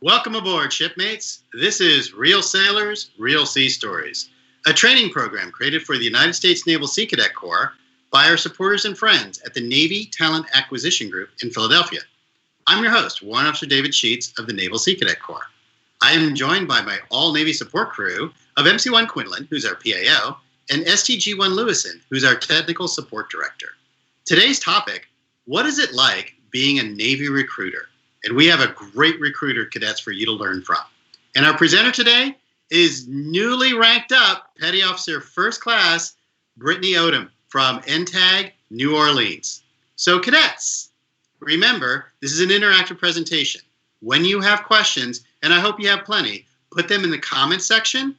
Welcome aboard, shipmates. This is Real Sailors, Real Sea Stories, a training program created for the United States Naval Sea Cadet Corps by our supporters and friends at the Navy Talent Acquisition Group in Philadelphia. I'm your host, Warrant Officer David Sheets of the Naval Sea Cadet Corps. I am joined by my all-Navy support crew of NC1 Quinlan, who's our PAO, and STG1 Lewison, who's our Technical Support Director. Today's topic, what is it like being a Navy recruiter? And we have a great recruiter cadets for you to learn from. And our presenter today is newly ranked up Petty Officer First Class Brittany Odom from NTAG, New Orleans. So cadets, remember, this is an interactive presentation. When you have questions, and I hope you have plenty, put them in the comments section,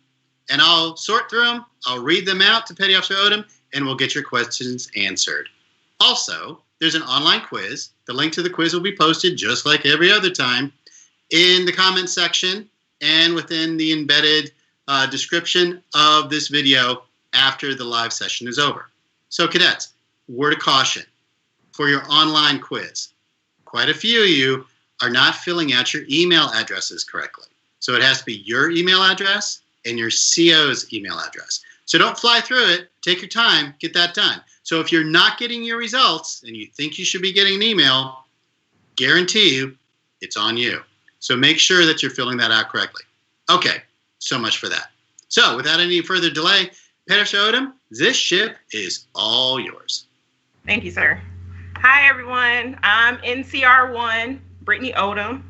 and I'll sort through them, I'll read them out to Petty Officer Odom, and we'll get your questions answered. Also, there's an online quiz. The link to the quiz will be posted, just like every other time, in the comments section and within the embedded description of this video after the live session is over. So cadets, word of caution for your online quiz. Quite a few of you are not filling out your email addresses correctly. So it has to be your email address and your CO's email address. So don't fly through it. Take your time. Get that done. So if you're not getting your results and you think you should be getting an email, guarantee you it's on you. So make sure that you're filling that out correctly. Okay, so much for that. So without any further delay, Petty Officer Odom, this ship is all yours. Thank you, sir. Hi, everyone. I'm NCR1 Brittany Odom,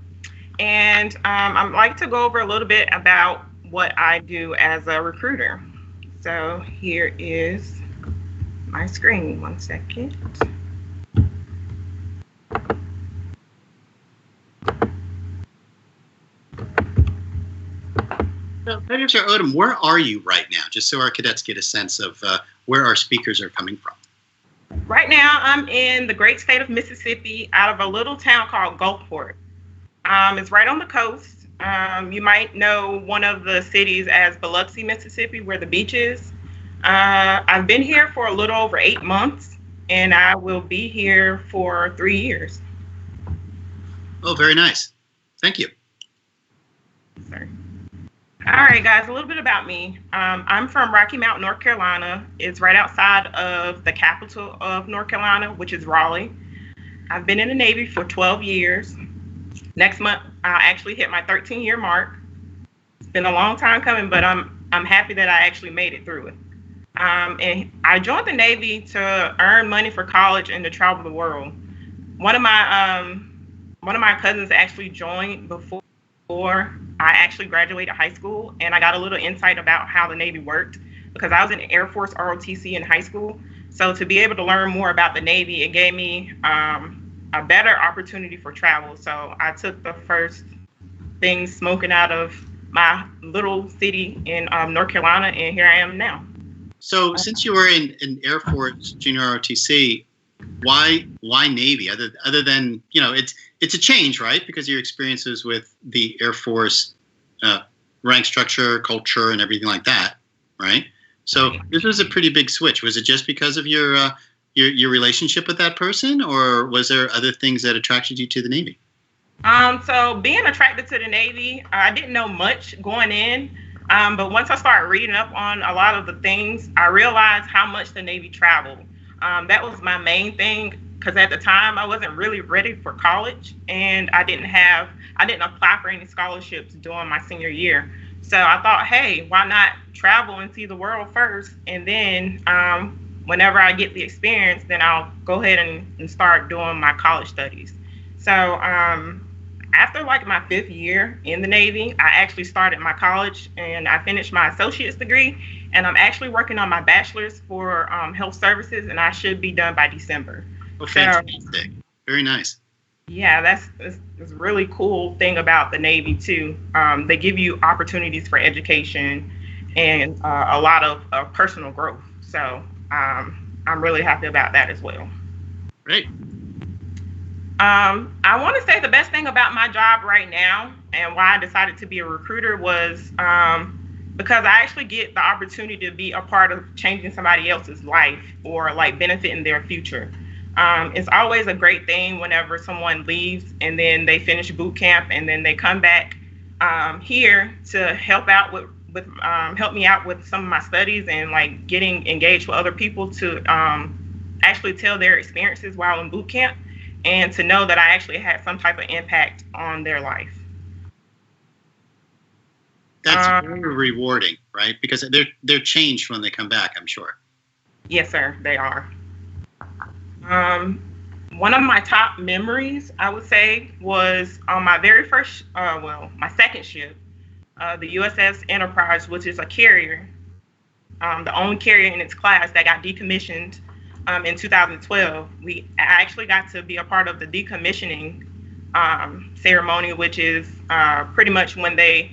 and I'd like to go over a little bit about what I do as a recruiter. So here is my screen. One second. So, Petty Officer Odom, where are you right now? Just so our cadets get a sense of where our speakers are coming from. Right now, I'm in the great state of Mississippi, out of a little town called Gulfport. It's right on the coast. You might know one of the cities as Biloxi, Mississippi, where the beach is. I've been here for a little over 8 months, and I will be here for 3 years. Oh, very nice. Thank you. Sorry. All right, guys, a little bit about me. I'm from Rocky Mount, North Carolina. It's right outside of the capital of North Carolina, which is Raleigh. I've been in the Navy for 12 years. Next month, I'll actually hit my 13-year mark. It's been a long time coming, but I'm happy that I actually made it through it. And I joined the Navy to earn money for college and to travel the world. One of my cousins actually joined before I actually graduated high school, and I got a little insight about how the Navy worked because I was in Air Force ROTC in high school. So to be able to learn more about the Navy, it gave me a better opportunity for travel. So I took the first thing smoking out of my little city in North Carolina, and here I am now. So since you were in Air Force Junior ROTC, why Navy? Other than, you know, it's a change, right? Because of your experiences with the Air Force rank structure, culture, and everything like that, right? So this was a pretty big switch. Was it just because of your relationship with that person, or was there other things that attracted you to the Navy? So being attracted to the Navy, I didn't know much going in. But once I started reading up on a lot of the things, I realized how much the Navy traveled. That was my main thing, because at the time I wasn't really ready for college, and I didn't apply for any scholarships during my senior year. So I thought, hey, why not travel and see the world first, and then whenever I get the experience, then I'll go ahead and start doing my college studies. So after like my 5th year in the Navy, I actually started my college and I finished my associate's degree, and I'm actually working on my bachelor's for health services, and I should be done by December. Oh, fantastic. So, very nice. Yeah, that's a really cool thing about the Navy too. They give you opportunities for education and a lot of personal growth. So I'm really happy about that as well. Great. I want to say the best thing about my job right now and why I decided to be a recruiter was because I actually get the opportunity to be a part of changing somebody else's life or like benefiting their future. It's always a great thing whenever someone leaves and then they finish boot camp and then they come back here to help out with help me out with some of my studies and like getting engaged with other people to actually tell their experiences while in boot camp and to know that I actually had some type of impact on their life. That's very rewarding, right? Because they're changed when they come back, I'm sure. Yes, sir, they are. One of my top memories, I would say, was on my very first, my second ship, the USS Enterprise, which is a carrier, the only carrier in its class that got decommissioned in 2012. I actually got to be a part of the decommissioning ceremony, which is pretty much when the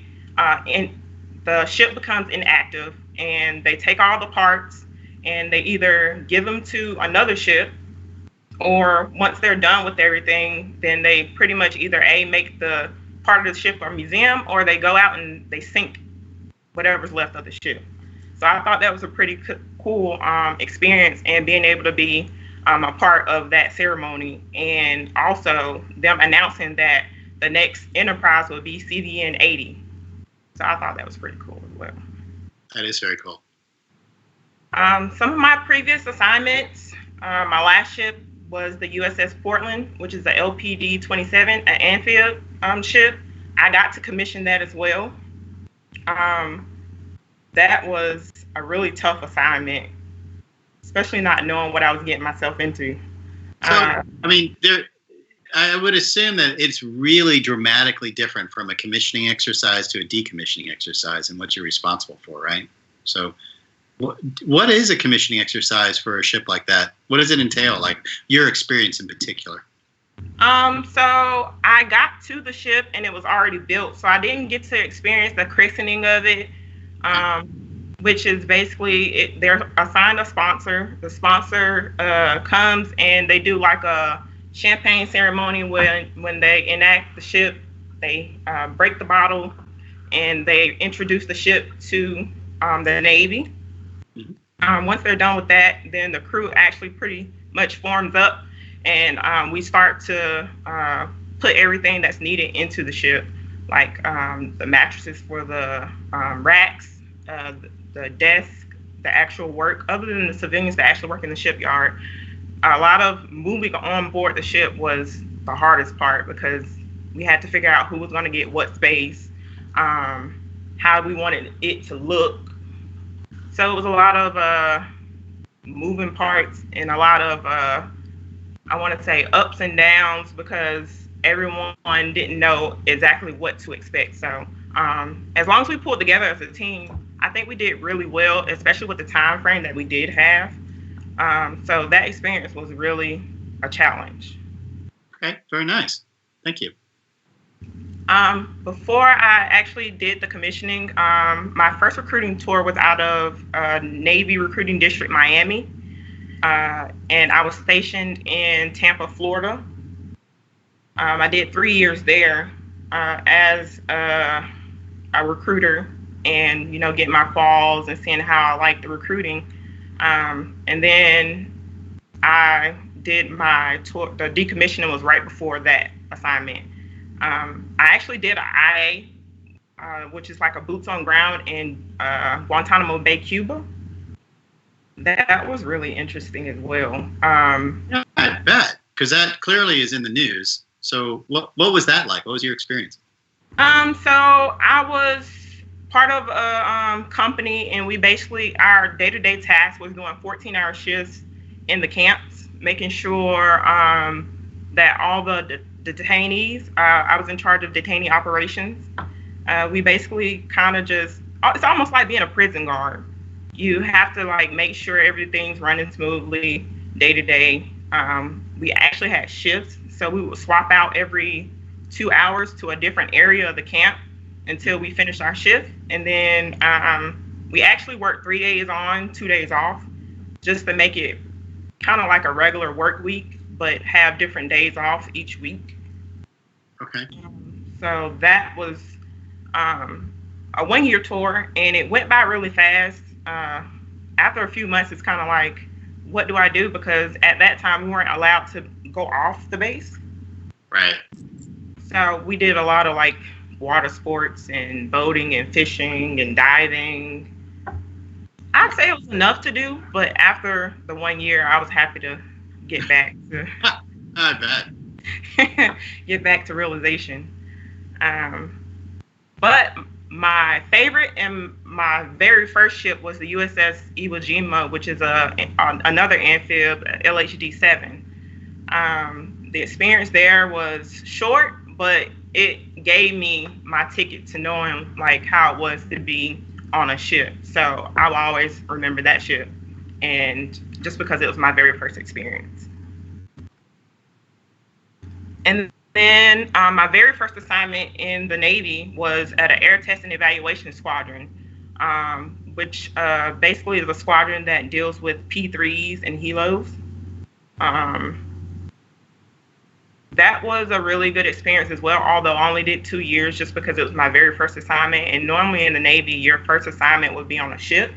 ship becomes inactive and they take all the parts and they either give them to another ship, or once they're done with everything, then they pretty much either make the part of the ship a museum, or they go out and they sink whatever's left of the ship. So I thought that was a pretty cool experience, and being able to be a part of that ceremony, and also them announcing that the next Enterprise would be CVN 80. So I thought that was pretty cool as well. That is very cool. Some of my previous assignments, my last ship was the USS Portland, which is the LPD-27, an amphib ship. I got to commission that as well. That was a really tough assignment, especially not knowing what I was getting myself into. So, I would assume that it's really dramatically different from a commissioning exercise to a decommissioning exercise and what you're responsible for, right? So what is a commissioning exercise for a ship like that? What does it entail, like your experience in particular? So I got to the ship and it was already built, so I didn't get to experience the christening of it, which is basically they're assigned a sponsor. The sponsor comes and they do like a champagne ceremony when they enact the ship. They break the bottle and they introduce the ship to the Navy. Once they're done with that, then the crew actually pretty much forms up, and we start to put everything that's needed into the ship, like the mattresses for the racks, the desk, the actual work. Other than the civilians that actually work in the shipyard, a lot of moving on board the ship was the hardest part, because we had to figure out who was going to get what space, how we wanted it to look. So it was a lot of moving parts and a lot of, I want to say, ups and downs, because everyone didn't know exactly what to expect. So as long as we pulled together as a team, I think we did really well, especially with the time frame that we did have. So that experience was really a challenge. Okay, very nice. Thank you. Before I actually did the commissioning, my first recruiting tour was out of Navy Recruiting District, Miami. And I was stationed in Tampa, Florida. I did 3 years there as a recruiter, and, getting my calls and seeing how I liked the recruiting. And then I did my tour. The decommissioning was right before that assignment. I actually did an IA, which is like a boots on ground in Guantanamo Bay, Cuba. That was really interesting as well. Yeah, I bet, because that clearly is in the news. So what was that like? What was your experience? So I was part of a company, and we basically, our day-to-day task was doing 14-hour shifts in the camps, making sure that all the detainees, I was in charge of detainee operations. We basically kind of just, it's almost like being a prison guard. You have to like make sure everything's running smoothly day to day. We actually had shifts, so we would swap out every 2 hours to a different area of the camp until we finished our shift. And then we actually worked 3 days on, 2 days off, just to make it kind of like a regular work week, but have different days off each week. Okay. So that was a 1 year tour, and it went by really fast. After a few months, it's kind of like, what do I do? Because at that time, we weren't allowed to go off the base. Right. So we did a lot of like water sports and boating and fishing and diving. I'd say it was enough to do, but after the 1 year, I was happy to get back to I bet. get back to realization. But my favorite and my very first ship was the USS Iwo Jima, which is another amphib, LHD-7. The experience there was short, but it gave me my ticket to knowing like how it was to be on a ship. So I'll always remember that ship, and just because it was my very first experience. And then my very first assignment in the Navy was at an air test and evaluation squadron, which basically is a squadron that deals with P3s and helos. That was a really good experience as well, although I only did 2 years just because it was my very first assignment. And normally in the Navy, your first assignment would be on a ship.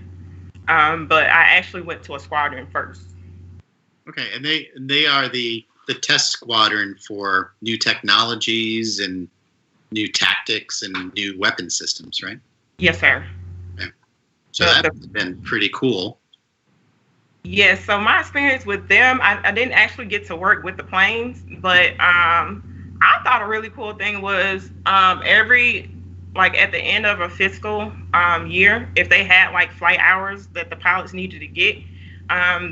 But I actually went to a squadron first. Okay, and they are the test squadron for new technologies and new tactics and new weapon systems, right? Yes, sir. Okay. So that's been pretty cool. Yes, so my experience with them, I didn't actually get to work with the planes, but I thought a really cool thing was at the end of a fiscal year, if they had like flight hours that the pilots needed to get,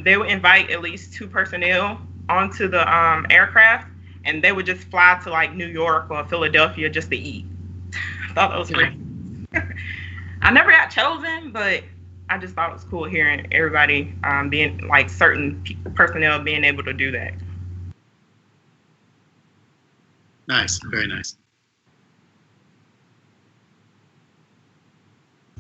they would invite at least 2 personnel onto the aircraft, and they would just fly to like New York or Philadelphia just to eat. I thought that was pretty. I never got chosen, but I just thought it was cool hearing everybody being like certain personnel being able to do that. Nice, very nice.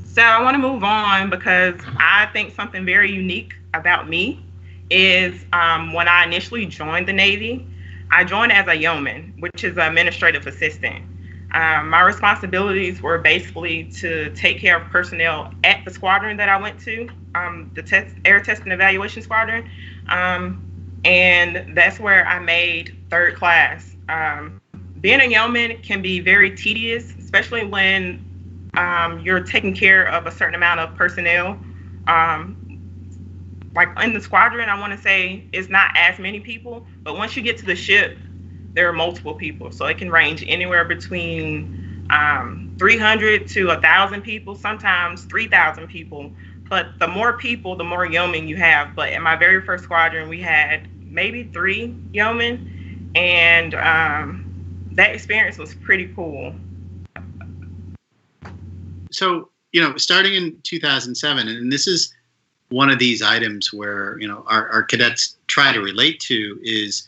So I want to move on because I think something very unique about me is when I initially joined the Navy, I joined as a yeoman, which is an administrative assistant. My responsibilities were basically to take care of personnel at the squadron that I went to, the air test and evaluation squadron. And that's where I made 3rd class. Being a yeoman can be very tedious, especially when you're taking care of a certain amount of personnel. Like in the squadron, I want to say it's not as many people, but once you get to the ship, there are multiple people. So it can range anywhere between 300 to 1,000 people, sometimes 3,000 people. But the more people, the more yeomen you have. But in my very first squadron, we had maybe 3 yeomen, and that experience was pretty cool. So, starting in 2007, and this is one of these items where, our cadets try to relate to is,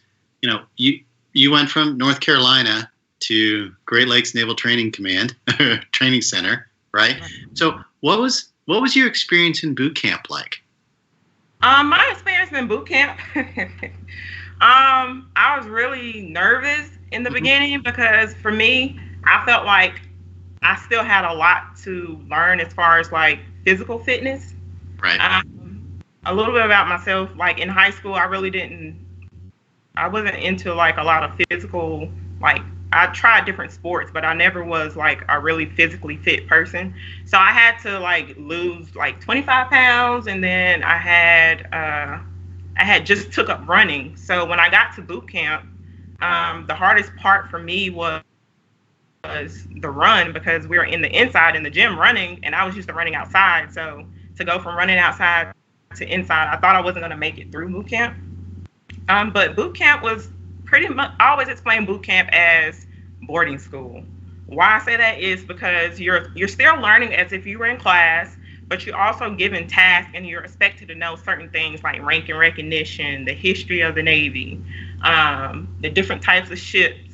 you went from North Carolina to Great Lakes Naval Training Command, Training Center, right? So what was your experience in boot camp like? My experience in boot camp, I was really nervous in the beginning because for me, I felt like I still had a lot to learn as far as like physical fitness. Right. A little bit about myself, like in high school, I wasn't into like a lot of physical, like I tried different sports, but I never was like a really physically fit person. So I had to like lose like 25 pounds, and then I had just took up running. So when I got to boot camp, the hardest part for me was the run, because we were in the inside in the gym running, and I was used to running outside. So to go from running outside to inside, I thought I wasn't going to make it through boot camp. But boot camp was pretty much, I always explain boot camp as boarding school. Why I say that is because you're still learning as if you were in class, but you're also given tasks and you're expected to know certain things like rank and recognition, the history of the Navy, the different types of ships.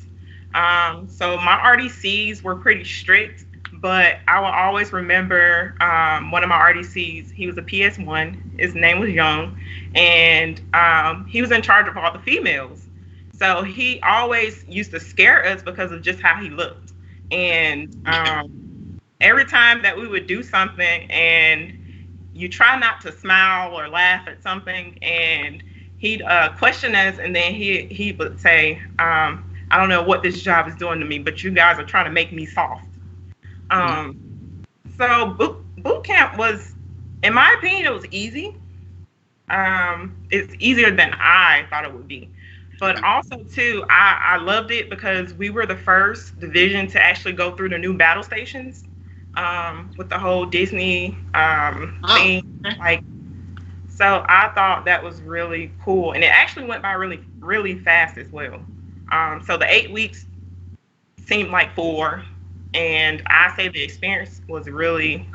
So my RDCs were pretty strict, but I will always remember one of my RDCs. He was a PS1. His name was Young, and he was in charge of all the females. So he always used to scare us because of just how he looked. And every time that we would do something and you try not to smile or laugh at something, and he'd question us, and then he would say, I don't know what this job is doing to me, but you guys are trying to make me soft. So boot camp was, in my opinion, it was easy. It's easier than I thought it would be. But also, too, I loved it because we were the first division to actually go through the new battle stations with the whole Disney thing. Like, so I thought that was really cool. And it actually went by really, really fast as well. So the 8 weeks seemed like 4. And I say the experience was really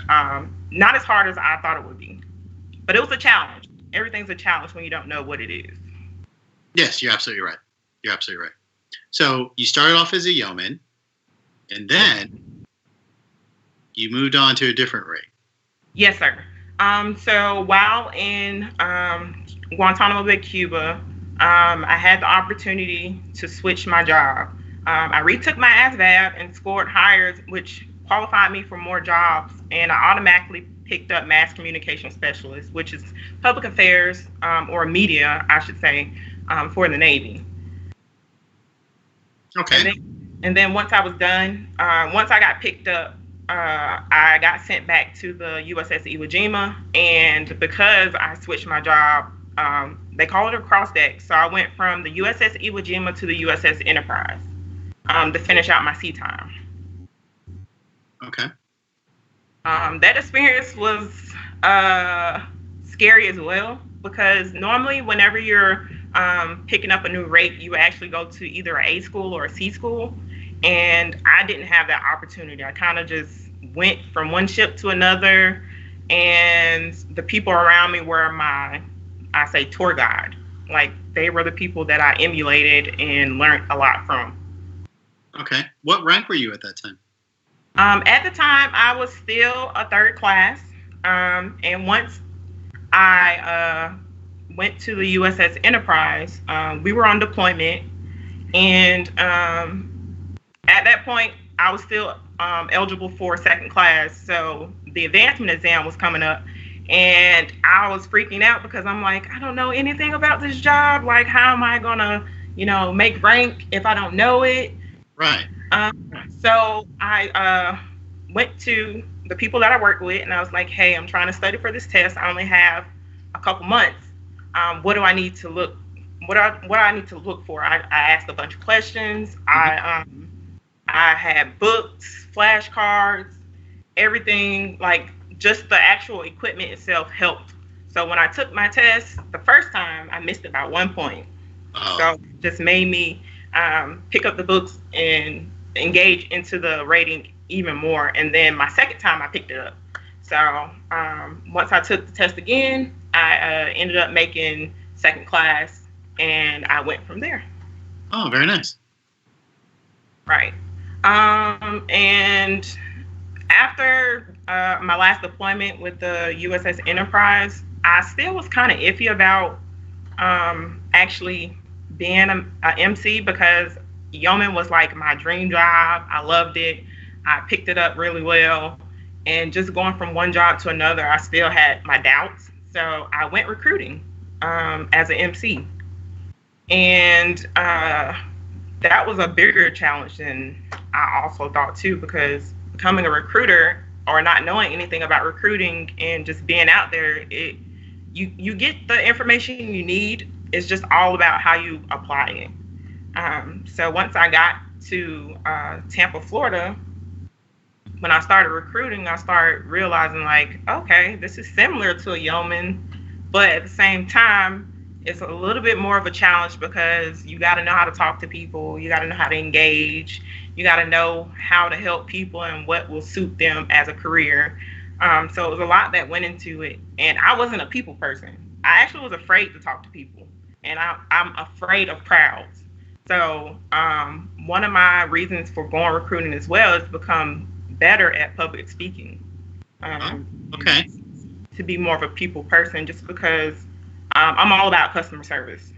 not as hard as I thought it would be. But it was a challenge. Everything's a challenge when you don't know what it is. Yes, you're absolutely right. You're absolutely right. So you started off as a yeoman, and then you moved on to a different rank. Yes, sir. So while in Guantanamo Bay, Cuba, I had the opportunity to switch my job. I retook my ASVAB and scored higher, which qualified me for more jobs, and I automatically picked up mass communication specialist, which is public affairs or media, I should say, for the Navy. Okay. And then once I was done, once I got picked up, I got sent back to the USS Iwo Jima, and because I switched my job, they call it a cross deck. So I went from the USS Iwo Jima to the USS Enterprise to finish out my sea time. Okay. That experience was scary as well, because normally whenever you're picking up a new rate, you actually go to either a A school or a C school, and I didn't have that opportunity. I kind of just went from one ship to another, and the people around me were I say tour guide. Like, they were the people that I emulated and learned a lot from. Okay. What rank were you at that time? At the time, I was still a third class. And once I went to the USS Enterprise, we were on deployment. And at that point, I was still eligible for second class. So the advancement exam was coming up. And I was freaking out because I'm like, I don't know anything about this job. Like, how am I going to, make rank if I don't know it? Right. So I went to the people that I work with, and I was like, hey, I'm trying to study for this test. I only have a couple months. What do I need to look? What I need to look for? I asked a bunch of questions. Mm-hmm. I had books, flashcards, everything. Like, just the actual equipment itself helped. So when I took my test the first time, I missed it by 1 point. Oh. So it just made me pick up the books and engage into the rating even more. And then my second time, I picked it up. So once I took the test again, I ended up making second class, and I went from there. Oh, very nice. Right. And after my last deployment with the USS Enterprise, I still was kind of iffy about actually being a MC, because yeoman was like my dream job. I loved it. I picked it up really well. And just going from one job to another, I still had my doubts. So I went recruiting as an MC. And that was a bigger challenge than I also thought too, because becoming a recruiter or not knowing anything about recruiting and just being out there, you get the information you need. It's just all about how you apply it. So once I got to Tampa, Florida, when I started recruiting, I started realizing, like, okay, this is similar to a yeoman, but at the same time, it's a little bit more of a challenge, because you got to know how to talk to people. You got to know how to engage. You got to know how to help people and what will suit them as a career. So it was a lot that went into it. And I wasn't a people person. I actually was afraid to talk to people. And I'm afraid of crowds. So one of my reasons for going recruiting as well is to become better at public speaking. Okay. To be more of a people person, just because I'm all about customer service.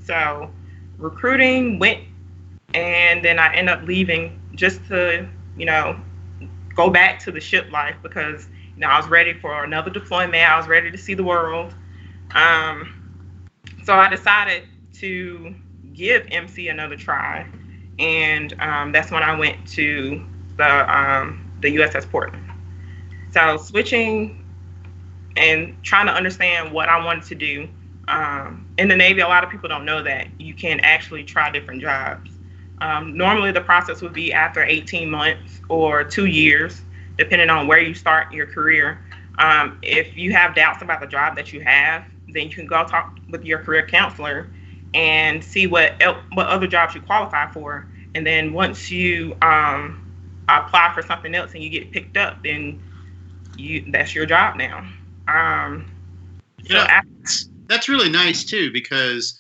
So recruiting went, and then I ended up leaving just to, go back to the ship life, because, I was ready for another deployment. I was ready to see the world. So I decided to give MC another try. And that's when I went to the USS Portland. So switching and trying to understand what I wanted to do. In the Navy, a lot of people don't know that you can actually try different jobs. Normally, the process would be after 18 months or 2 years, depending on where you start your career. If you have doubts about the job that you have, then you can go talk with your career counselor and see what other jobs you qualify for. And then once you apply for something else and you get picked up, then that's your job now. That's really nice too, because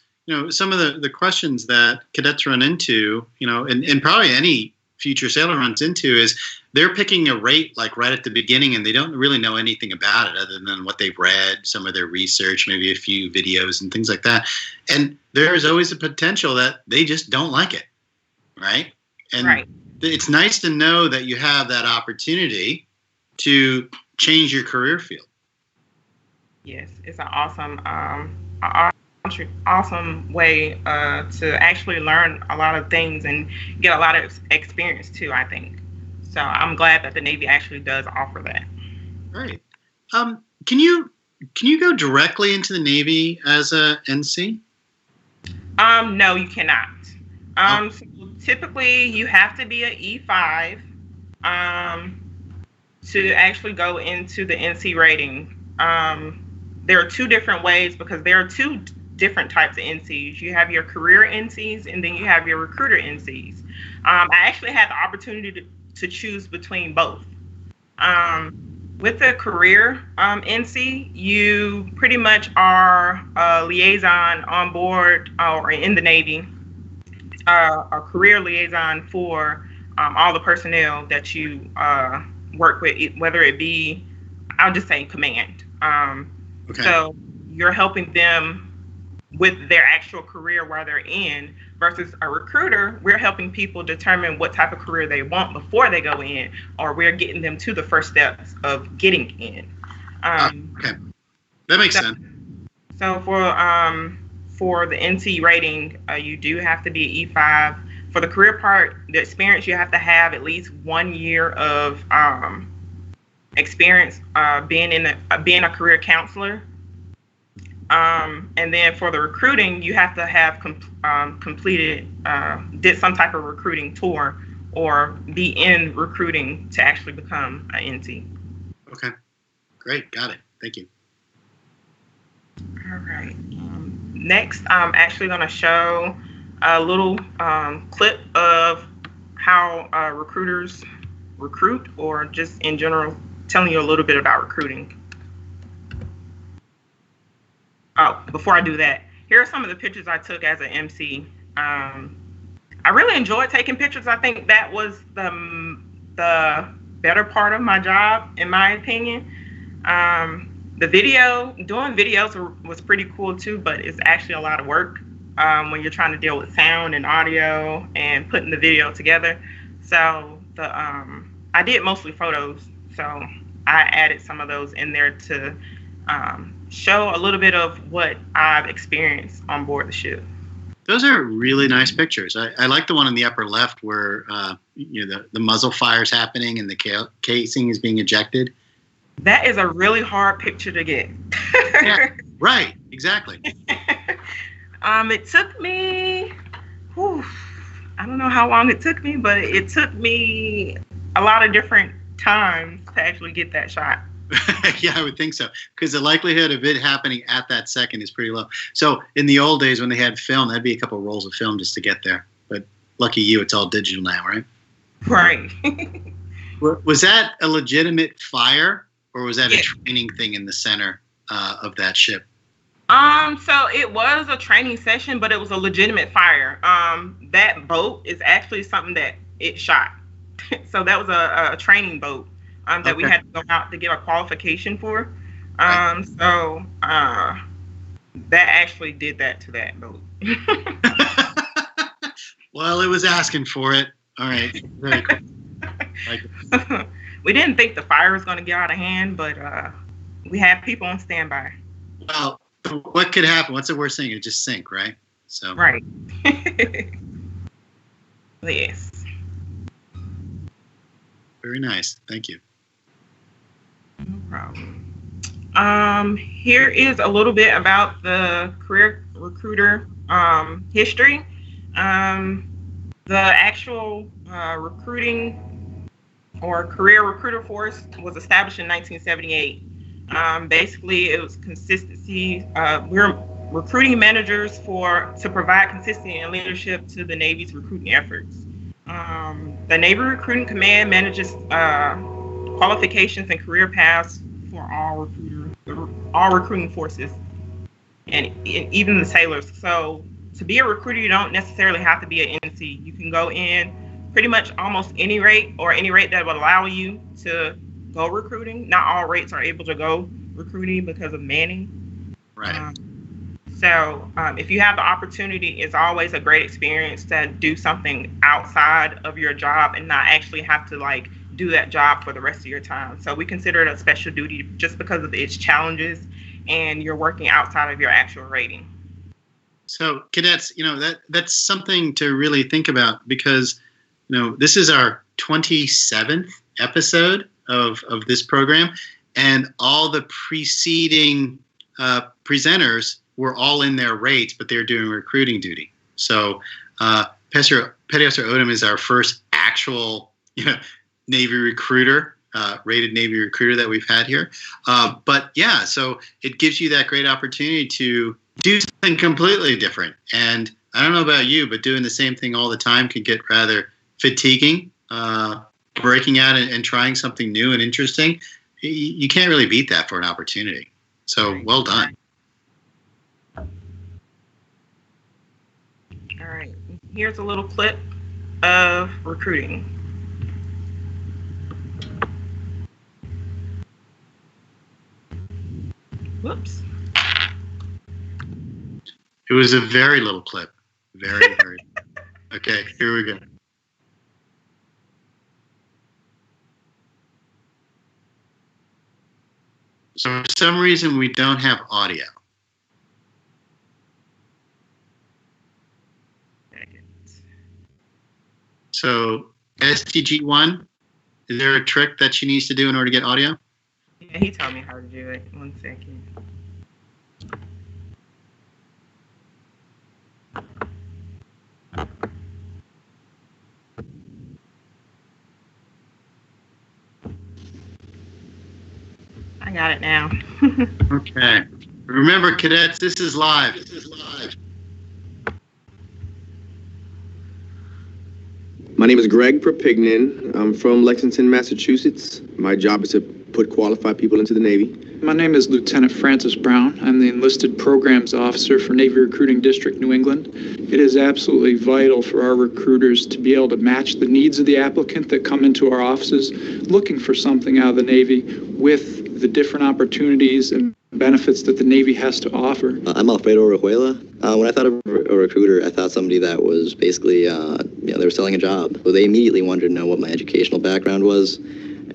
some of the questions that cadets run into, and probably any future sailor runs into, is they're picking a rate like right at the beginning, and they don't really know anything about it other than what they've read, some of their research, maybe a few videos and things like that. And there's always a potential that they just don't like it, right? And It's nice to know that you have that opportunity to change your career field. Yes, it's an awesome way to actually learn a lot of things and get a lot of experience too, I think. So I'm glad that the Navy actually does offer that. Right. Can you go directly into the Navy as a NC? No, you cannot. So typically you have to be an E5 to actually go into the NC rating. There are two different ways, because there are two different types of NCs. You have your career NCs, and then you have your recruiter NCs. I actually had the opportunity to choose between both. With the career NC, you pretty much are a liaison on board or in the Navy, a career liaison for all the personnel that you work with, whether it be, I'll just say command. So you're helping them with their actual career while they're in, versus a recruiter, we're helping people determine what type of career they want before they go in, or we're getting them to the first steps of getting in. Okay, that makes sense. So for the NC rating, you do have to be E5. For the career part, the experience, you have to have at least 1 year of experience being a career counselor. And then for the recruiting, you have to have completed, did some type of recruiting tour or be in recruiting to actually become an NC. Okay, great, got it. Thank you. All right. Next, I'm actually going to show a little clip of how recruiters recruit, or just in general, telling you a little bit about recruiting. Before I do that, here are some of the pictures I took as an MC. I really enjoyed taking pictures. I think that was the better part of my job, in my opinion. Doing videos was pretty cool too, but it's actually a lot of work when you're trying to deal with sound and audio and putting the video together. So I did mostly photos, so I added some of those in there to show a little bit of what I've experienced on board the ship. Those are really nice pictures. I like the one in the upper left where the muzzle fire's happening and the casing is being ejected. That is a really hard picture to get. Yeah, right, exactly. It took me, I don't know how long it took me, but it took me a lot of different times to actually get that shot. Yeah, I would think so, because the likelihood of it happening at that second is pretty low. So in the old days when they had film, that'd be a couple of rolls of film just to get there. But lucky you, it's all digital now, right? Right. Was that a legitimate fire, or was that a training thing in the center of that ship? So it was a training session, but it was a legitimate fire. That boat is actually something that it shot. So that was a training boat that we had to go out to get a qualification for. So that actually did that to that boat. Well, it was asking for it. All right. Very cool. We didn't think the fire was going to get out of hand, but we had people on standby. Well, what could happen? What's the worst thing? It just sink, right? So. Right. Yes. Very nice. Thank you. No problem. Here is a little bit about the career recruiter history. The actual recruiting or career recruiter force was established in 1978. Basically, it was consistency. We're recruiting managers to provide consistency and leadership to the Navy's recruiting efforts. The Navy Recruiting Command manages qualifications and career paths for all recruiting forces, and even the sailors. So to be a recruiter, you don't necessarily have to be an NC. You can go in pretty much almost any rate, or any rate that would allow you to go recruiting. Not all rates are able to go recruiting because of manning. Right. So if you have the opportunity, it's always a great experience to do something outside of your job and not actually have to like do that job for the rest of your time. So we consider it a special duty just because of its challenges, and you're working outside of your actual rating. So cadets, that's something to really think about, because this is our 27th episode of this program, and all the preceding presenters were all in their rates, but they're doing recruiting duty. So Petty Officer Odom is our first actual Navy recruiter, rated Navy recruiter that we've had here. But yeah, so it gives you that great opportunity to do something completely different. And I don't know about you, but doing the same thing all the time can get rather fatiguing. Breaking out and trying something new and interesting, you can't really beat that for an opportunity. So well done. All right, here's a little clip of recruiting. Whoops. It was a very little clip. Very, very. Okay, here we go. So for some reason, we don't have audio. So STG1, is there a trick that she needs to do in order to get audio? Yeah, he told me how to do it. 1 second. I got it now. Okay. Remember, cadets, this is live. This is live. My name is Greg Perpignan. I'm from Lexington, Massachusetts. My job is to put qualified people into the Navy. My name is Lieutenant Francis Brown. I'm the Enlisted Programs Officer for Navy Recruiting District, New England. It is absolutely vital for our recruiters to be able to match the needs of the applicant that come into our offices looking for something out of the Navy with the different opportunities and benefits that the Navy has to offer. I'm Alfredo Orejuela. When I thought of a recruiter, I thought somebody that was basically, they were selling a job. So they immediately wanted to know what my educational background was.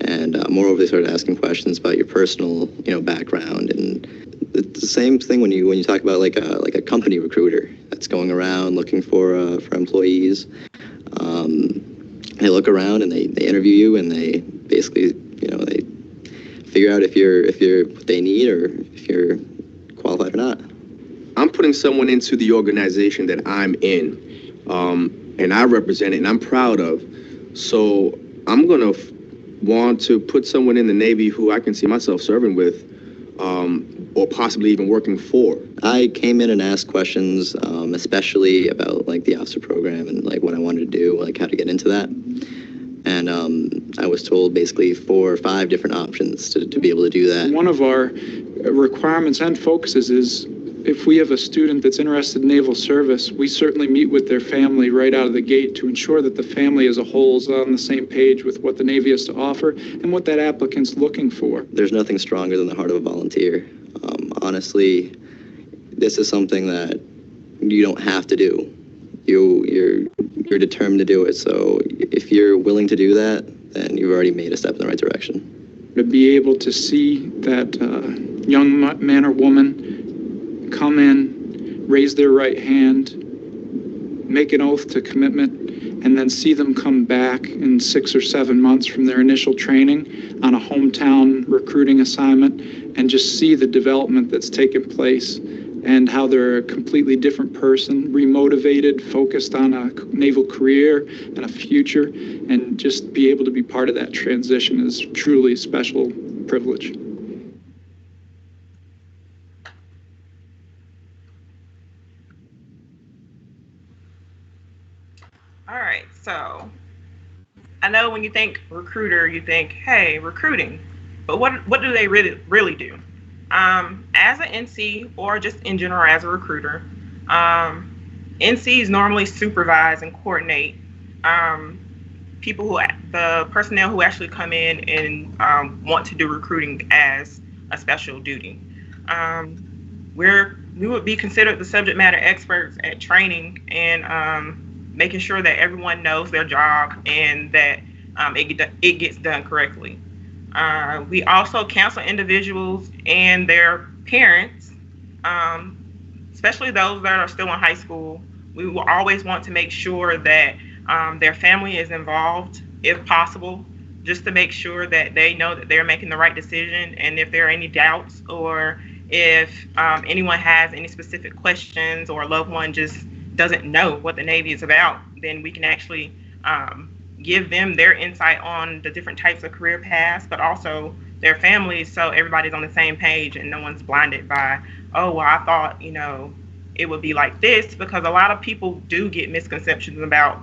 And moreover, they started asking questions about your personal, background. And it's the same thing when you talk about like a company recruiter that's going around looking for employees. They look around and they interview you, and they basically, they figure out if you're what they need or if you're qualified or not. I'm putting someone into the organization that I'm in, and I represent it, and I'm proud of. So I'm gonna want to put someone in the Navy who I can see myself serving with, or possibly even working for. I came in and asked questions, especially about like the officer program and like what I wanted to do, like how to get into that. And I was told basically 4 or 5 different options to be able to do that. One of our requirements and focuses is if we have a student that's interested in naval service, we certainly meet with their family right out of the gate to ensure that the family as a whole is on the same page with what the Navy has to offer and what that applicant's looking for. There's nothing stronger than the heart of a volunteer. Honestly, this is something that you don't have to do. You're determined to do it. So if you're willing to do that, then you've already made a step in the right direction. To be able to see that young man or woman come in, raise their right hand, make an oath to commitment, and then see them come back in 6 or 7 months from their initial training on a hometown recruiting assignment, and just see the development that's taken place and how they're a completely different person, remotivated, focused on a naval career and a future, and just be able to be part of that transition is truly a special privilege. All right, so I know when you think recruiter, you think, hey, recruiting, but what do they really do? As an NC or just in general as a recruiter, NCs normally supervise and coordinate the personnel who actually come in and want to do recruiting as a special duty. We would be considered the subject matter experts at training and making sure that everyone knows their job and that it gets done correctly. We also counsel individuals and their parents, especially those that are still in high school. We will always want to make sure that their family is involved, if possible, just to make sure that they know that they're making the right decision. And if there are any doubts, or if anyone has any specific questions, or a loved one just doesn't know what the Navy is about, then we can actually give them their insight on the different types of career paths, but also their families, so everybody's on the same page and no one's blinded by, oh, well, I thought, it would be like this, because a lot of people do get misconceptions about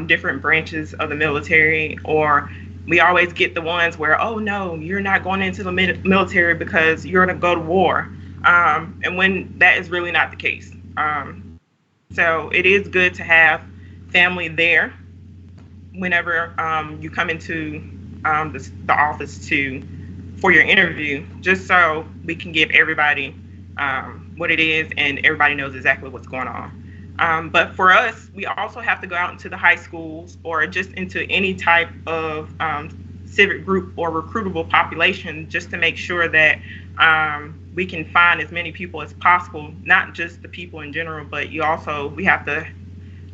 different branches of the military, or we always get the ones where, oh, no, you're not going into the military because you're going to go to war, and when that is really not the case. So it is good to have family there whenever you come into the office for your interview, just so we can give everybody what it is and everybody knows exactly what's going on. But for us, we also have to go out into the high schools or just into any type of civic group or recruitable population, just to make sure that we can find as many people as possible, not just the people in general, but we have to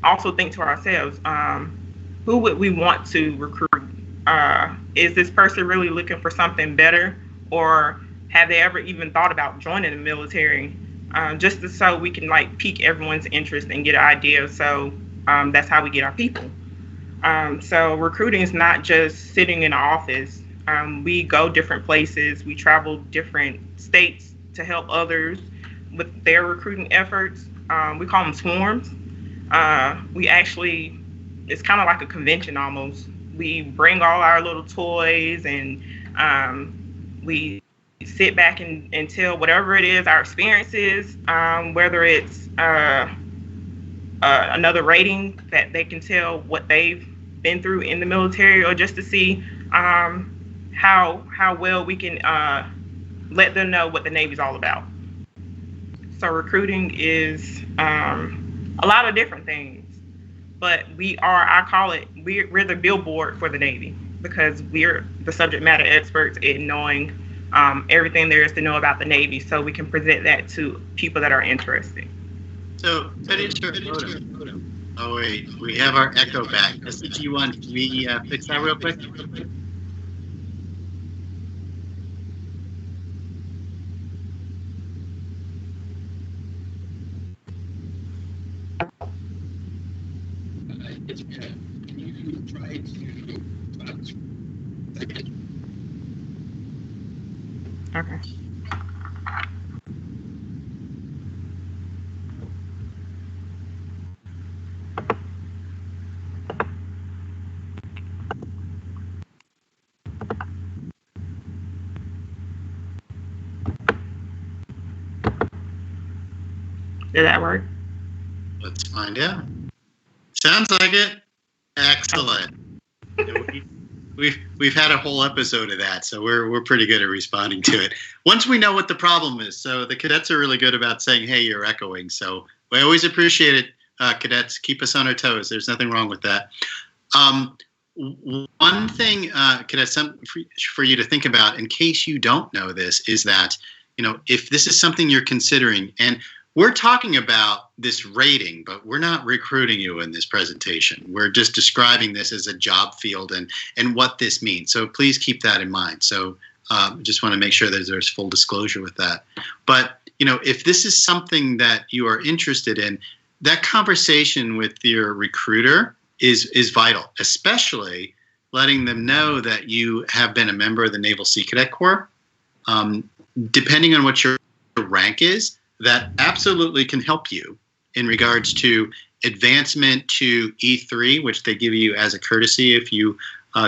also think to ourselves, who would we want to recruit? Is this person really looking for something better, or have they ever even thought about joining the military? Just so we can pique everyone's interest and get an idea. So that's how we get our people. So recruiting is not just sitting in an office. We go different places. We travel different states to help others with their recruiting efforts. We call them swarms. It's kind of like a convention almost. We bring all our little toys and we sit back and tell whatever it is our experience is, whether it's another rating that they can tell what they've been through in the military, or just to see how well we can let them know what the Navy's all about. So recruiting is a lot of different things. But I call it, we're the billboard for the Navy, because we're the subject matter experts in knowing everything there is to know about the Navy, so we can present that to people that are interested. So, Odom. Oh, wait, we have our echo back. NC1, can we fix that real quick? Okay. Did that work? Let's find out. Sounds like it. Excellent. We've had a whole episode of that, so we're pretty good at responding to it. Once we know what the problem is, so the cadets are really good about saying, "Hey, you're echoing." So we always appreciate it, cadets. Keep us on our toes. There's nothing wrong with that. One thing, cadets, for you to think about, in case you don't know this, is that if this is something you're considering, and we're talking about this rating, but we're not recruiting you in this presentation. We're just describing this as a job field and what this means. So please keep that in mind. So just want to make sure that there's full disclosure with that. But, if this is something that you are interested in, that conversation with your recruiter is vital, especially letting them know that you have been a member of the Naval Sea Cadet Corps. Depending on what your rank is, that absolutely can help you in regards to advancement to E3, which they give you as a courtesy if you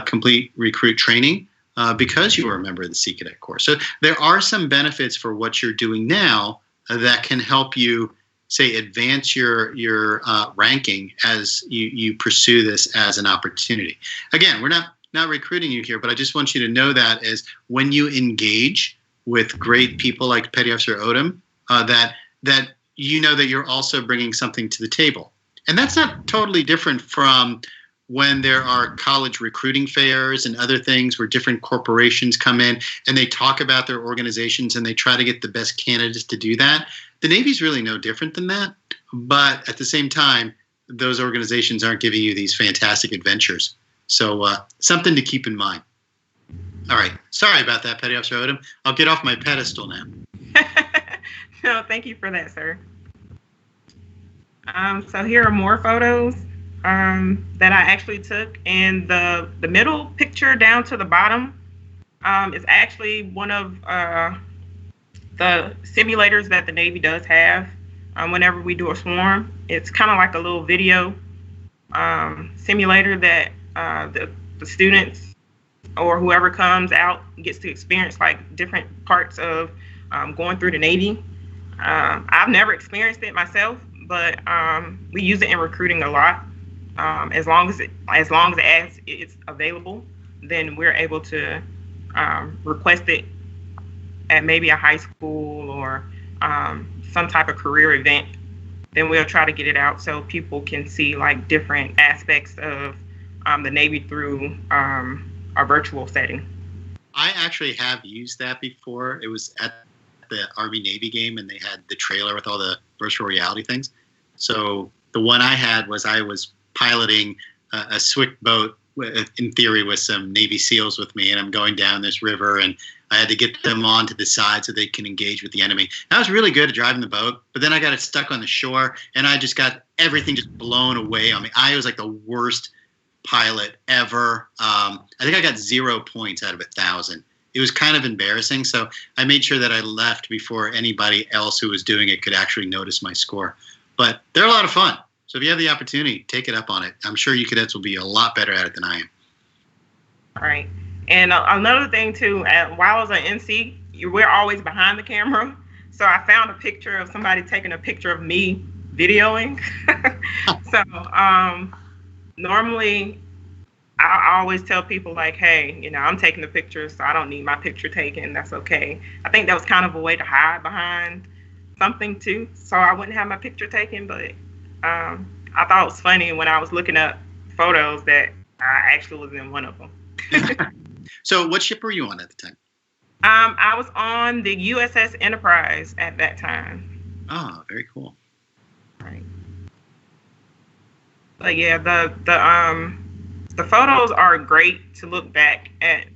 complete recruit training because you are a member of the Sea Cadet Corps. So there are some benefits for what you're doing now that can help you, say, advance your ranking as you pursue this as an opportunity. Again, we're not recruiting you here, but I just want you to know that as when you engage with great people like Petty Officer Odom, that you know that you're also bringing something to the table. And that's not totally different from when there are college recruiting fairs and other things where different corporations come in and they talk about their organizations and they try to get the best candidates to do that. The Navy's really no different than that. But at the same time, those organizations aren't giving you these fantastic adventures. So something to keep in mind. All right. Sorry about that, Petty Officer Odom. I'll get off my pedestal now. No, thank you for that, sir. So here are more photos that I actually took. And the middle picture down to the bottom is actually one of the simulators that the Navy does have whenever we do a swarm. It's kind of like a little video simulator that the students or whoever comes out gets to experience like different parts of going through the Navy. I've never experienced it myself, but we use it in recruiting a lot. As long as it's available, then we're able to request it at maybe a high school or some type of career event. Then we'll try to get it out so people can see like different aspects of the Navy through our virtual setting. I actually have used that before. It was at the Army-Navy game, and they had the trailer with all the virtual reality things. So the one I had was I was piloting a Swick boat, in theory, with some Navy SEALs with me, and I'm going down this river, and I had to get them onto the side so they can engage with the enemy. I was really good at driving the boat, but then I got it stuck on the shore, and I just got everything just blown away on me. I was like the worst pilot ever. I think I got 0 points out of 1,000. It was kind of embarrassing, so I made sure that I left before anybody else who was doing it could actually notice my score. But they're a lot of fun. So if you have the opportunity, take it up on it. I'm sure you cadets will be a lot better at it than I am. All right. And another thing, too, while I was at NC, we're always behind the camera. So I found a picture of somebody taking a picture of me videoing. So normally I always tell people like, hey, I'm taking the picture, so I don't need my picture taken. That's okay. I think that was kind of a way to hide behind something, too. So I wouldn't have my picture taken, but I thought it was funny when I was looking up photos that I actually was in one of them. So what ship were you on at the time? I was on the USS Enterprise at that time. Oh, very cool. Right. But yeah, the photos are great to look back at,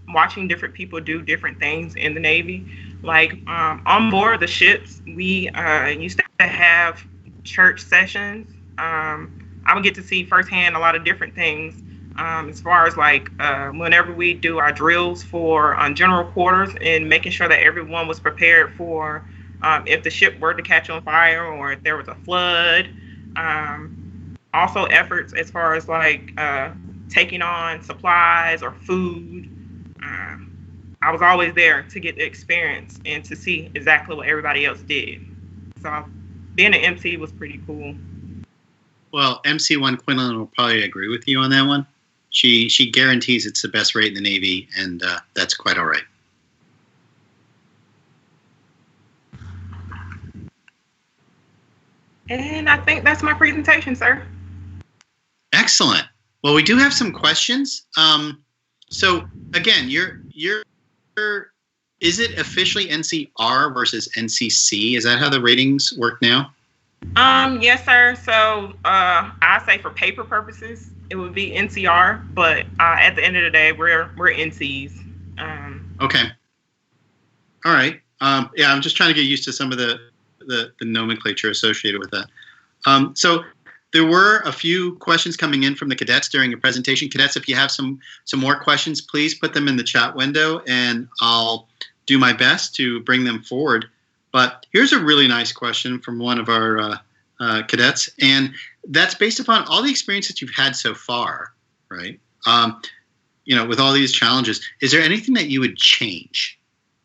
watching different people do different things in the Navy. Like on board the ships, we used to have church sessions. I would get to see firsthand a lot of different things. As far as like whenever we do our drills for general quarters and making sure that everyone was prepared for if the ship were to catch on fire or if there was a flood. Also efforts as far as like taking on supplies or food. I was always there to get the experience and to see exactly what everybody else did. So being an MC was pretty cool. Well, MC1 Quinlan will probably agree with you on that one. She guarantees it's the best rate in the Navy, and that's quite all right. And I think that's my presentation, sir. Excellent. Well, we do have some questions. So again, is it officially NCR versus NCC? Is that how the ratings work now? Yes, sir. So I say for paper purposes, it would be NCR, but at the end of the day, we're NCs. Okay. All right. Yeah, I'm just trying to get used to some of the nomenclature associated with that. So there were a few questions coming in from the cadets during your presentation. Cadets, if you have some more questions, please put them in the chat window, and I'll do my best to bring them forward. But here's a really nice question from one of our cadets, and that's based upon all the experience that you've had so far, right? With all these challenges, is there anything that you would change?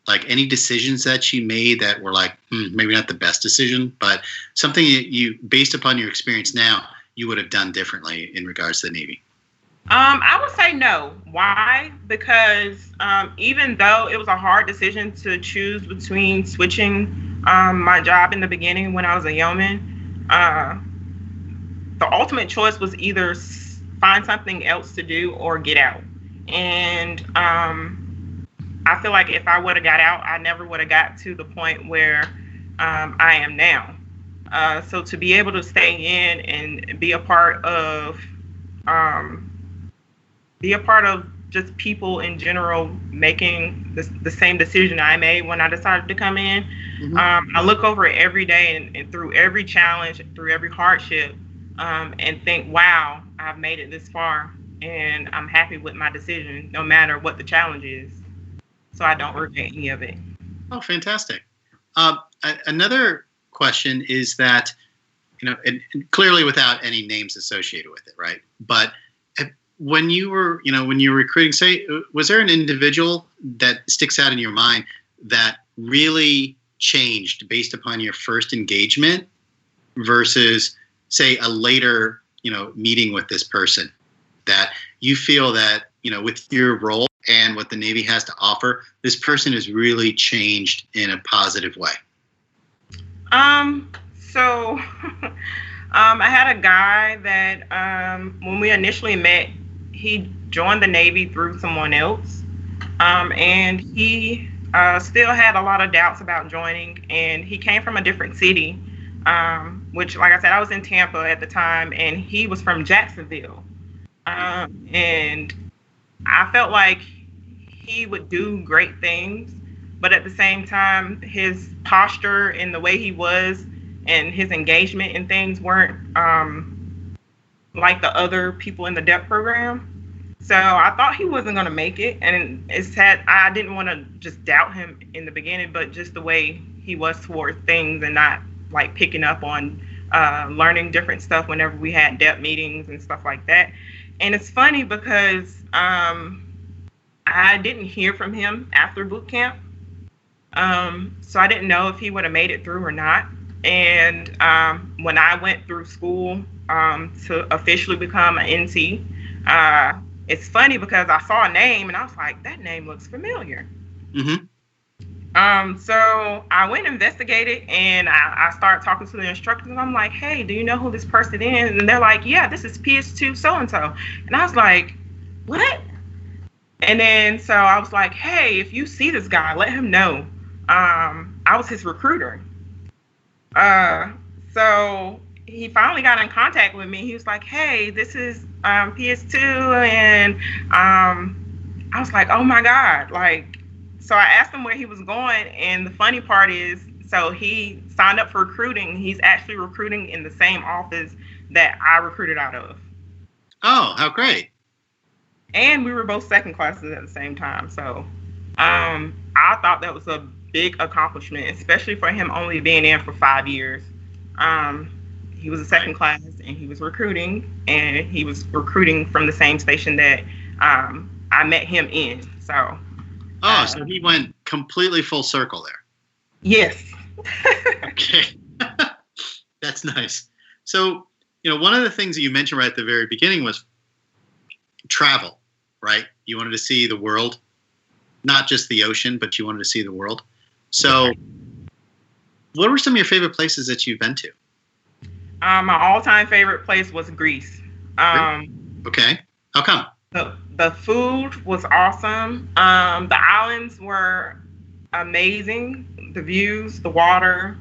Like any decisions that you made that were like, maybe not the best decision, but something that you, based upon your experience now, you would have done differently in regards to the Navy? I would say no. Why? Because even though it was a hard decision to choose between switching my job in the beginning when I was a yeoman, the ultimate choice was either find something else to do or get out. And I feel like if I would have got out, I never would have got to the point where I am now. So to be able to stay in and be a part of just people in general making the same decision I made when I decided to come in. Mm-hmm. I look over it every day and through every challenge, through every hardship, and think, wow, I've made it this far, and I'm happy with my decision, no matter what the challenge is. So I don't regret any of it. Oh, fantastic. Another question is that, and clearly without any names associated with it, right? But when you were recruiting, say, was there an individual that sticks out in your mind that really changed based upon your first engagement versus, say, a later, meeting with this person, that you feel that, with your role and what the Navy has to offer, this person has really changed in a positive way? So I had a guy that when we initially met, he joined the Navy through someone else, and he still had a lot of doubts about joining, and he came from a different city, which, like I said, I was in Tampa at the time, and he was from Jacksonville, and I felt like he would do great things, but at the same time, his posture and the way he was and his engagement in things weren't like the other people in the DEP program. So I thought he wasn't going to make it, and it's sad. I didn't want to just doubt him in the beginning, but just the way he was towards things and not like picking up on learning different stuff whenever we had DEP meetings and stuff like that. And it's funny because I didn't hear from him after boot camp. So I didn't know if he would have made it through or not. And when I went through school to officially become an NC, it's funny because I saw a name and I was like, that name looks familiar. Mm-hmm. So I went and investigated, and I started talking to the instructors, and I'm like, hey, do you know who this person is? And they're like, yeah, this is PS2 so-and-so. And I was like, what? And then so I was like, hey, if you see this guy, let him know. I was his recruiter. So he finally got in contact with me. He was like, hey, this is PS2. And I was like, oh my God. So I asked him where he was going. And the funny part is, so he signed up for recruiting. He's actually recruiting in the same office that I recruited out of. Oh, how great. And we were both second classes at the same time. So I thought that was a big accomplishment, especially for him only being in for 5 years. He was a second class, and he was recruiting from the same station that I met him in. So. So he went completely full circle there. Yes. Okay. That's nice. So, one of the things that you mentioned right at the very beginning was travel, right? You wanted to see the world, not just the ocean, but you wanted to see the world. So what were some of your favorite places that you've been to? My all-time favorite place was Greece. Okay. How come? The food was awesome. The islands were amazing. The views, the water.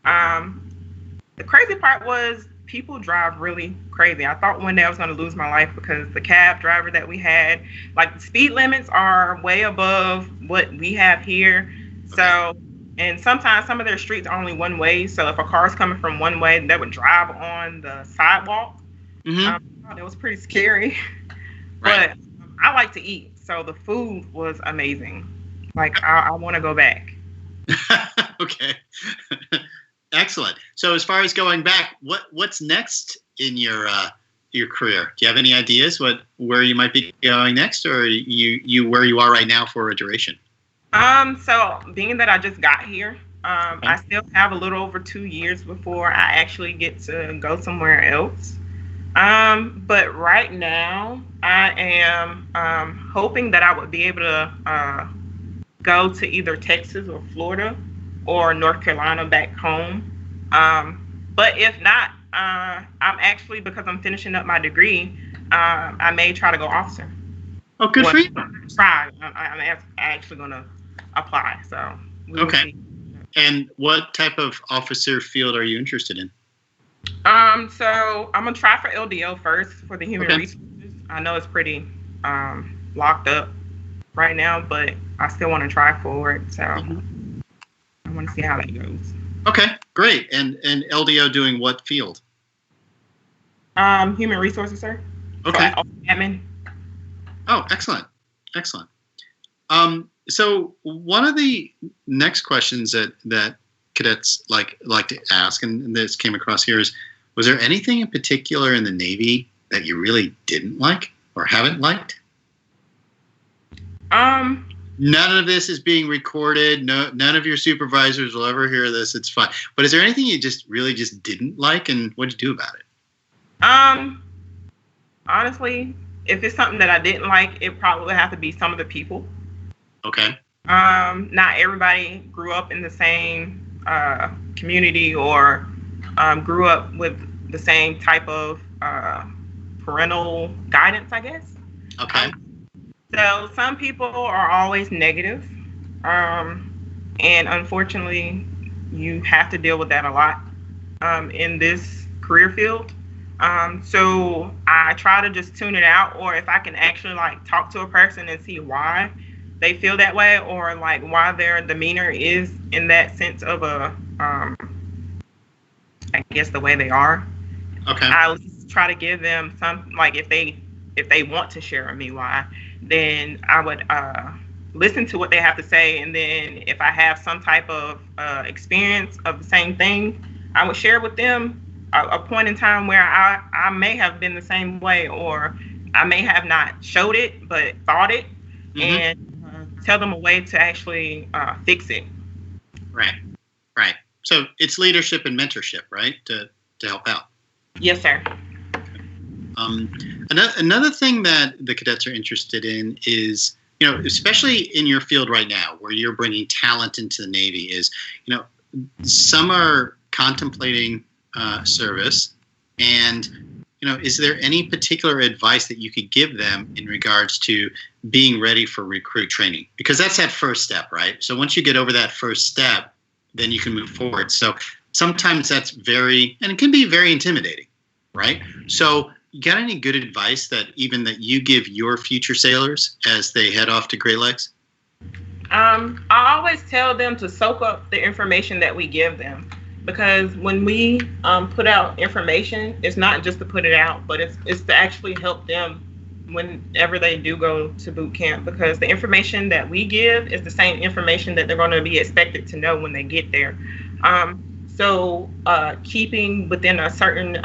The crazy part was people drive really crazy. I thought one day I was going to lose my life because the cab driver that we had, like the speed limits are way above what we have here. So, and sometimes some of their streets are only one way. So if a car's coming from one way, they would drive on the sidewalk. It was pretty scary. Right. But I like to eat. So the food was amazing. Like I want to go back. Okay. Excellent. So as far as going back, what's next in your career? Do you have any ideas where you might be going next, or you where you are right now for a duration? So being that I just got here, I still have a little over 2 years before I actually get to go somewhere else. But right now I am hoping that I would be able to go to either Texas or Florida or North Carolina back home. But if not, I'm actually, because I'm finishing up my degree, I may try to go officer. Oh, good for you. Try. I'm actually going to apply. So okay. And what type of officer field are you interested in? So I'm going to try for LDO first for the human resources. I know it's pretty locked up right now, but I still want to try for it. So I want to see how that goes. Okay, great. And LDO doing what field? Human resources, sir. Okay. So, admin. Oh, excellent. Excellent. So one of the next questions that cadets like to ask, and this came across here, is, was there anything in particular in the Navy that you really didn't like or haven't liked? None of this is being recorded. No, none of your supervisors will ever hear this. It's fine. But is there anything you really didn't like, and what did you do about it? Honestly, if it's something that I didn't like, it probably would have to be some of the people. Okay. Not everybody grew up in the same community or grew up with the same type of parental guidance, I guess. Okay. So some people are always negative, and unfortunately, you have to deal with that a lot in this career field. So I try to just tune it out, or if I can actually like talk to a person and see why they feel that way, or like why their demeanor is in that sense of I guess the way they are. Okay. I'll try to give them some, like if they want to share with me why, then I would listen to what they have to say, and then if I have some type of experience of the same thing, I would share with them a point in time where I may have been the same way, or I may have not showed it but thought it, and tell them a way to actually fix it. Right. So it's leadership and mentorship, right, to help out. Yes, sir. Another thing that the cadets are interested in is, especially in your field right now, where you're bringing talent into the Navy, is, some are contemplating service, and, is there any particular advice that you could give them in regards to being ready for recruit training? Because that's that first step, right? So once you get over that first step, then you can move forward. So sometimes that's and it can be very intimidating, right? So you got any good advice that you give your future sailors as they head off to Great Lakes? I always tell them to soak up the information that we give them, because when we put out information, it's not just to put it out, but it's to actually help them whenever they do go to boot camp, because the information that we give is the same information that they're going to be expected to know when they get there. So keeping within a certain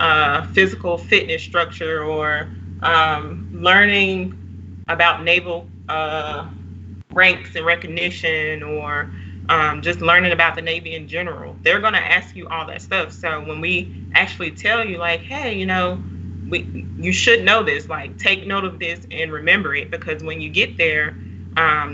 physical fitness structure, or learning about naval ranks and recognition, or just learning about the Navy in general. They're going to ask you all that stuff. So when we actually tell you, like, hey, you should know this, like, take note of this and remember it, because when you get there,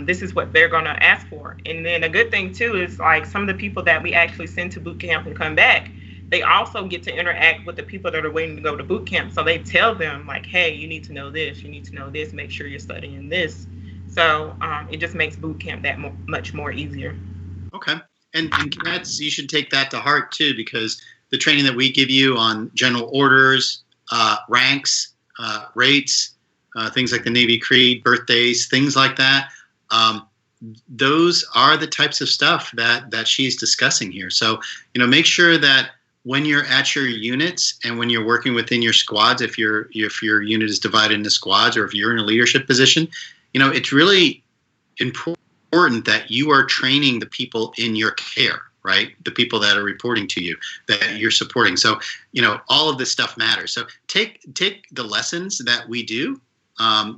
this is what they're going to ask for. And then a good thing too is, like, some of the people that we actually send to boot camp and come back, they also get to interact with the people that are waiting to go to boot camp. So they tell them, like, hey, you need to know this, you need to know this, make sure you're studying this. So it just makes boot camp that much more easier. Okay. And cadets, you should take that to heart too, because the training that we give you on general orders, ranks, rates, things like the Navy Creed, birthdays, things like that. Those are the types of stuff that she's discussing here. So, make sure that when you're at your units and when you're working within your squads, if your unit is divided into squads, or if you're in a leadership position, it's really important that you are training the people in your care, right? The people that are reporting to you, that you're supporting. So, all of this stuff matters. So take the lessons that we do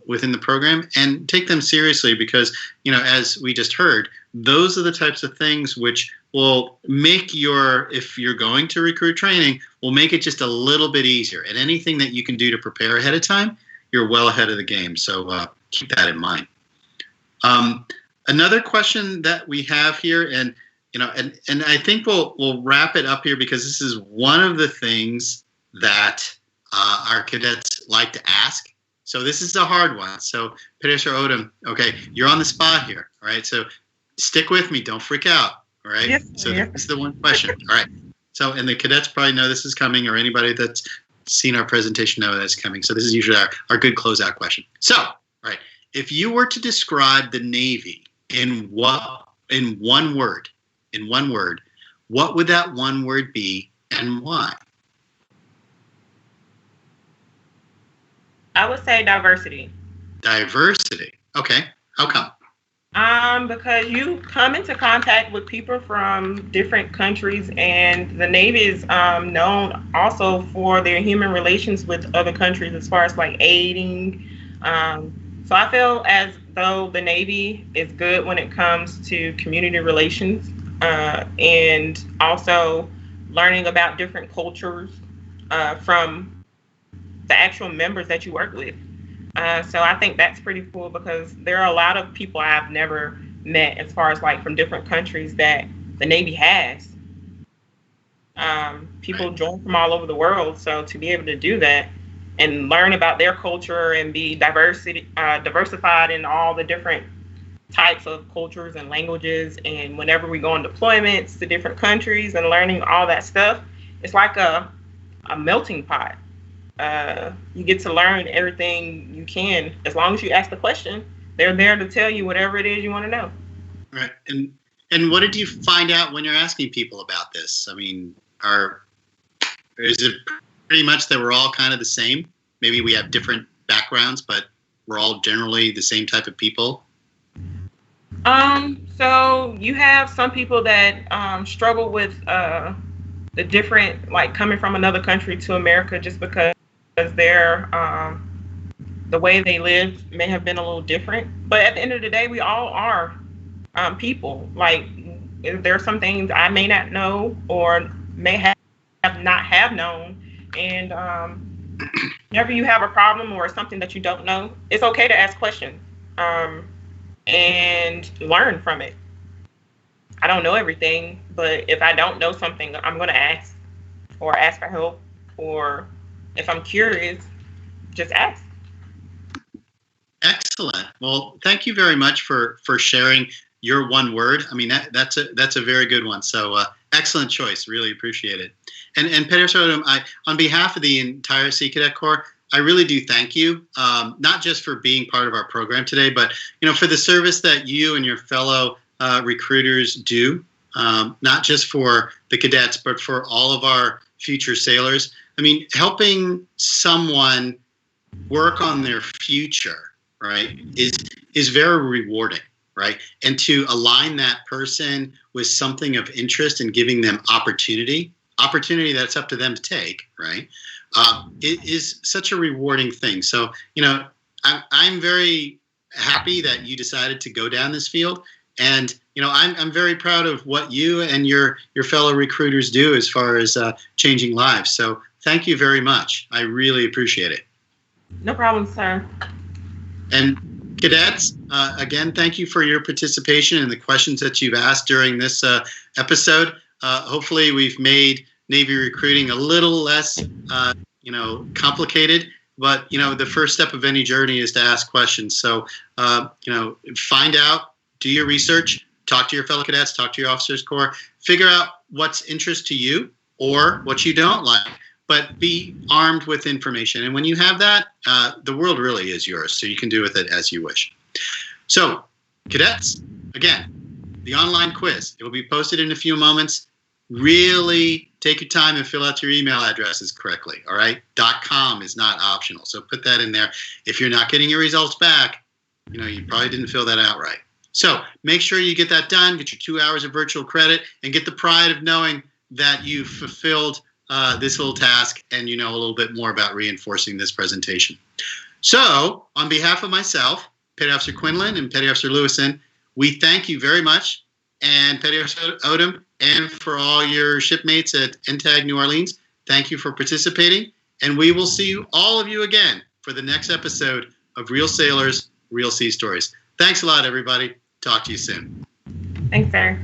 within the program and take them seriously, because, as we just heard, those are the types of things which will make if you're going to recruit training, will make it just a little bit easier. And anything that you can do to prepare ahead of time, you're well ahead of the game. So keep that in mind. Another question that we have here, and I think we'll wrap it up here, because this is one of the things that our cadets like to ask. So this is a hard one. So Professor Odom, okay, you're on the spot here. All right, so stick with me. Don't freak out. All right. Yes, so this is the one question. All right. So, and the cadets probably know this is coming, or anybody that's seen our presentation know that's coming. So this is usually our good closeout question. So, all right, if you were to describe the Navy in one word, what would that one word be, and why? I would say diversity. Diversity. Okay. How come? Because you come into contact with people from different countries, and the Navy is known also for their human relations with other countries, as far as like aiding. So I feel as though the Navy is good when it comes to community relations, and also learning about different cultures from the actual members that you work with. So I think that's pretty cool, because there are a lot of people I've never met, as far as like from different countries, that the Navy has. People join from all over the world, so to be able to do that and learn about their culture and be diversified in all the different types of cultures and languages, and whenever we go on deployments to different countries and learning all that stuff, it's like a melting pot. You get to learn everything you can. As long as you ask the question, they're there to tell you whatever it is you want to know. Right. And what did you find out when you're asking people about this? I mean, is it pretty much that we're all kind of the same? Maybe we have different backgrounds, but we're all generally the same type of people? So you have some people that struggle with the different, like coming from another country to America, just because their the way they live may have been a little different. But at the end of the day, we all are people. Like, there are some things I may not know, or may not have known, and whenever you have a problem or something that you don't know, it's okay to ask questions and learn from it. I don't know everything, but if I don't know something, I'm going to ask, or ask for help, or if I'm curious, just ask. Excellent. Well, thank you very much for sharing your one word. I mean, that's a very good one. So excellent choice. Really appreciate it. And Peter Odom, on behalf of the entire Sea Cadet Corps, I really do thank you, not just for being part of our program today, but for the service that you and your fellow recruiters do, not just for the cadets, but for all of our future sailors. I mean, helping someone work on their future, right, is very rewarding, right? And to align that person with something of interest and giving them opportunity that's up to them to take, right, it is such a rewarding thing. So, I'm very happy that you decided to go down this field. And, I'm very proud of what you and your fellow recruiters do as far as changing lives. So thank you very much. I really appreciate it. No problem, sir. And cadets, again, thank you for your participation and the questions that you've asked during this episode. Hopefully we've made Navy recruiting a little less, complicated. But, the first step of any journey is to ask questions. So, find out, do your research, talk to your fellow cadets, talk to your officers corps, figure out what's interest to you or what you don't like, but be armed with information. And when you have that, the world really is yours, so you can do with it as you wish. So, cadets, again, the online quiz, it will be posted in a few moments. Really take your time and fill out your email addresses correctly, all right? .com is not optional, so put that in there. If you're not getting your results back, you probably didn't fill that out right. So make sure you get that done, get your 2 hours of virtual credit, and get the pride of knowing that you fulfilled this little task and you know a little bit more about reinforcing this presentation. So on behalf of myself, Petty Officer Quinlan and Petty Officer Lewison, we thank you very much. And Petty Officer Odom, and for all your shipmates at NTAG New Orleans, thank you for participating. And we will see all of you again for the next episode of Real Sailors, Real Sea Stories. Thanks a lot, everybody. Talk to you soon. Thanks, Barry.